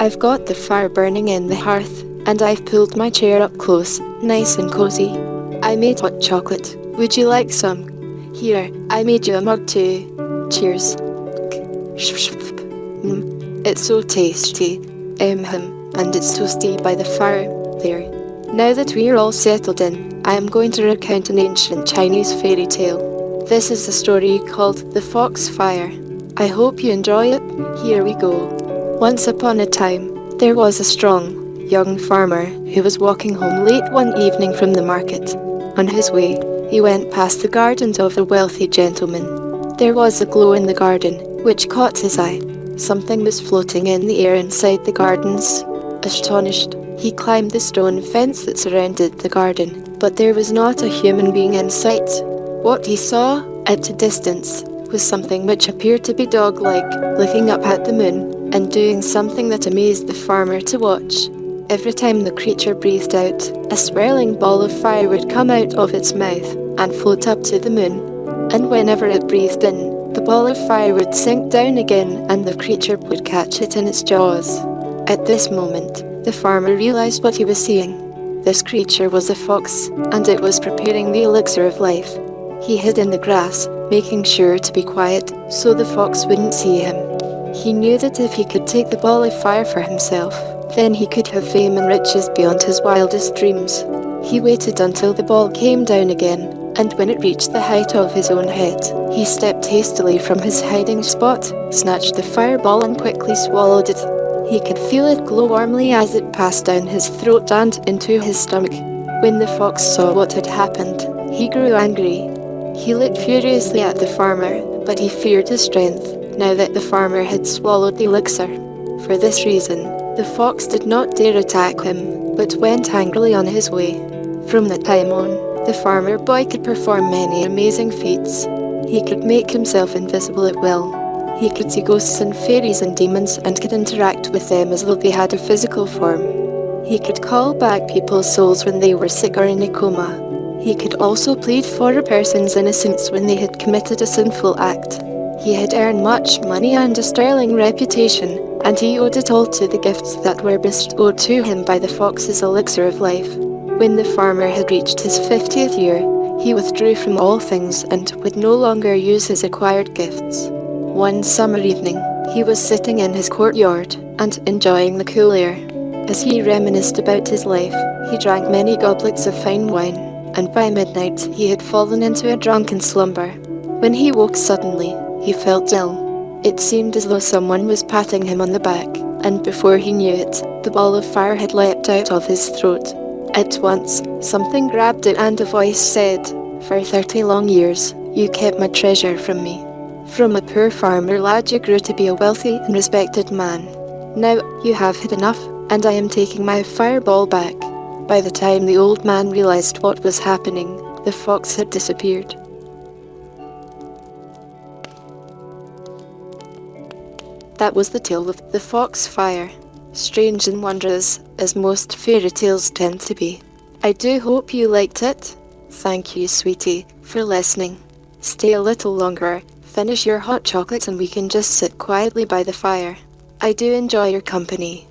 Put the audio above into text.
I've got the fire burning in the hearth, and I've pulled my chair up close, nice and cozy. I made hot chocolate. Would you like some? Here, I made you a mug too. Cheers. It's so tasty. And it's toasty by the fire. There. Now that we're all settled in, I am going to recount an ancient Chinese fairy tale. This is a story called The Fox Fire. I hope you enjoy it. Here we go. Once upon a time, there was a strong, young farmer who was walking home late one evening from the market. On his way, he went past the gardens of a wealthy gentleman. There was a glow in the garden, which caught his eye. Something was floating in the air inside the gardens. Astonished, he climbed the stone fence that surrounded the garden, but there was not a human being in sight. What he saw, at a distance, was something which appeared to be dog-like, looking up at the moon, and doing something that amazed the farmer to watch. Every time the creature breathed out, a swirling ball of fire would come out of its mouth and float up to the moon. And whenever it breathed in, the ball of fire would sink down again and the creature would catch it in its jaws. At this moment, the farmer realized what he was seeing. This creature was a fox, and it was preparing the elixir of life. He hid in the grass, making sure to be quiet so the fox wouldn't see him. He knew that if he could take the ball of fire for himself, then he could have fame and riches beyond his wildest dreams. He waited until the ball came down again, and when it reached the height of his own head, he stepped hastily from his hiding spot, snatched the fireball and quickly swallowed it. He could feel it glow warmly as it passed down his throat and into his stomach. When the fox saw what had happened, he grew angry. He looked furiously at the farmer, but he feared his strength, now that the farmer had swallowed the elixir. For this reason, the fox did not dare attack him, but went angrily on his way. From that time on, the farmer boy could perform many amazing feats. He could make himself invisible at will. He could see ghosts and fairies and demons and could interact with them as though they had a physical form. He could call back people's souls when they were sick or in a coma. He could also plead for a person's innocence when they had committed a sinful act. He had earned much money and a sterling reputation, and he owed it all to the gifts that were bestowed to him by the fox's elixir of life. When the farmer had reached his 50th year, he withdrew from all things and would no longer use his acquired gifts. One summer evening, he was sitting in his courtyard and enjoying the cool air. As he reminisced about his life, he drank many goblets of fine wine, and by midnight he had fallen into a drunken slumber. When he woke suddenly, he felt ill. It seemed as though someone was patting him on the back, and before he knew it, the ball of fire had leapt out of his throat. At once, something grabbed it and a voice said, "For 30 long years, you kept my treasure from me. From a poor farmer lad you grew to be a wealthy and respected man. Now you have had enough, and I am taking my fireball back." By the time the old man realized what was happening, the fox had disappeared. That was the tale of the fox fire. Strange and wondrous, as most fairy tales tend to be. I do hope you liked it. Thank you, sweetie, for listening. Stay a little longer, finish your hot chocolate and we can just sit quietly by the fire. I do enjoy your company.